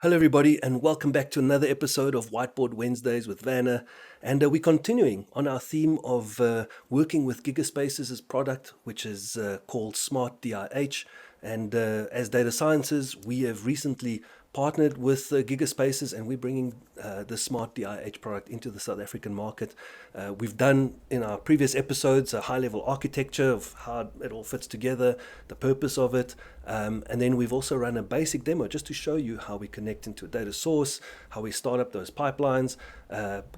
Hello, everybody, and welcome back to another episode of Whiteboard Wednesdays with Vanna. And we're continuing on our theme of working with Gigaspaces' product, which is called Smart DIH. And as data scientists, we have recently partnered with Gigaspaces, and we're bringing the Smart DIH product into the South African market. We've done in our previous episodes a high-level architecture of how it all fits together, the purpose of it, and then we've also run a basic demo just to show you how we connect into a data source, how we start up those pipelines,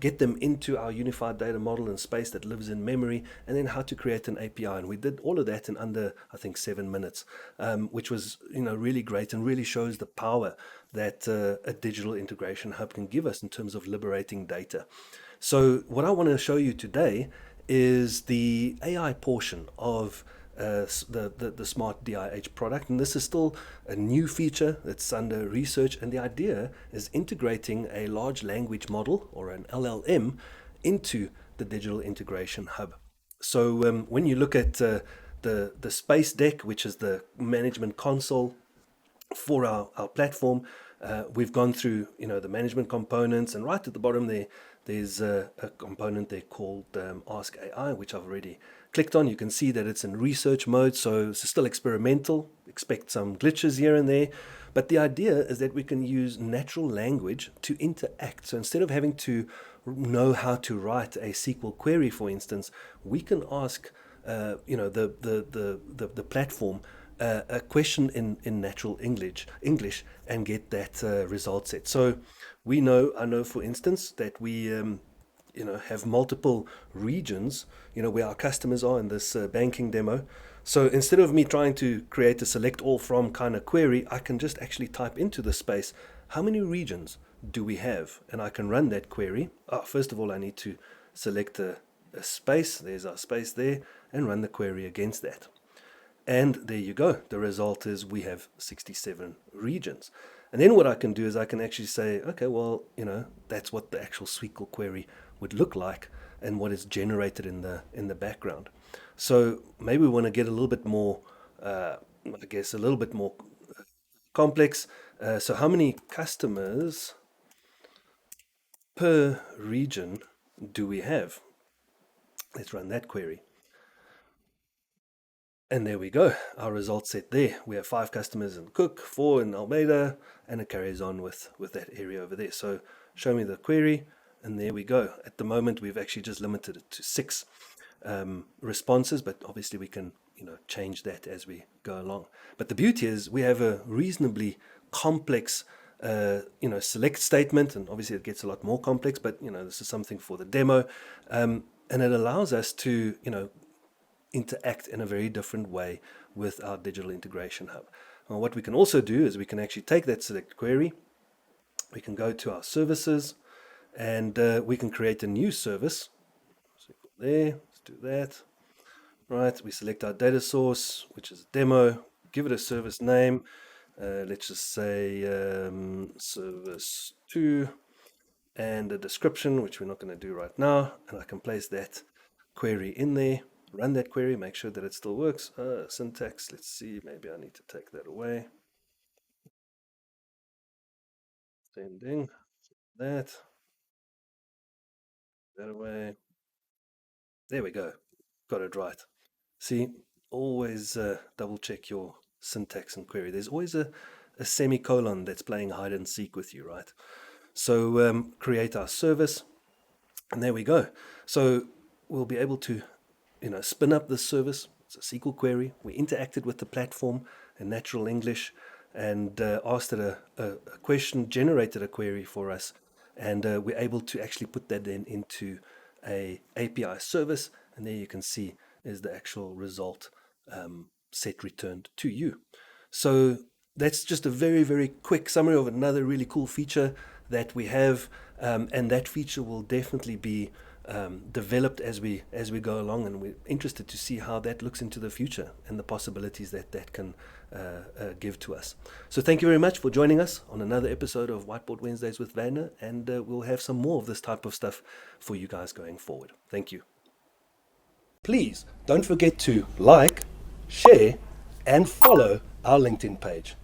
get them into our unified data model and space that lives in memory, and then how to create an API. And we did all of that in under, I think, 7 minutes, which was really great and really shows the power that a digital integration hub can give us in terms of liberating data. So what I want to show you today is the AI portion of the Smart DIH product, and this is still a new feature that's under research, and the idea is integrating a large language model or an LLM into the digital integration hub. So when you look at the space deck, which is the management console for our platform, we've gone through the management components, and right at the bottom there's a component there called Ask AI, which I've already clicked on. You can see that it's in research mode, so it's still experimental. Expect some glitches here and there, but the idea is that we can use natural language to interact. So instead of having to know how to write a SQL query, for instance, we can ask the platform a question in natural English and get that result set. So I know for instance that we have multiple regions where our customers are in this banking demo. So instead of me trying to create a select all from kind of query, I can just actually type into the space, how many regions do we have? And I can run that query. First of all, I need to select a space. There's our space there, and run the query against that. And there you go. The result is we have 67 regions. And then what I can do is I can actually say, okay, well, that's what the actual SQL query would look like and what is generated in the background. So maybe we want to get a little bit more, a little bit more complex. So how many customers per region do we have? Let's run that query. And there we go, our result set there. We have 5 customers in Cook, 4 in Almeida, and it carries on with that area over there. So show me the query, and there we go. At the moment, we've actually just limited it to 6 responses, but obviously we can change that as we go along. But the beauty is we have a reasonably complex select statement, and obviously it gets a lot more complex, but this is something for the demo, and it allows us to interact in a very different way with our digital integration hub. Now, what we can also do is we can actually take that select query, we can go to our services, and we can create a new service. So there, let's do that. Right, we select our data source, which is a demo, give it a service name. Let's just say service 2, and a description, which we're not going to do right now, and I can place that query in there. Run that query, make sure that it still works. Syntax, let's see, maybe I need to take that away. Sending that away. There we go, got it right. See, always double check your syntax and query. There's always a semicolon that's playing hide and seek with you, right? So create our service, and there we go. So we'll be able to spin up this service. It's a SQL query. We interacted with the platform in natural English and asked it a question, generated a query for us, and we're able to actually put that then into a API service, and there you can see is the actual result set returned to you. So that's just a very, very quick summary of another really cool feature that we have, and that feature will definitely be developed as we go along, and we're interested to see how that looks into the future and the possibilities that can give to us. So thank you very much for joining us on another episode of Whiteboard Wednesdays with Vanna, and we'll have some more of this type of stuff for you guys going forward. Thank you. Please don't forget to like, share, and follow our LinkedIn page.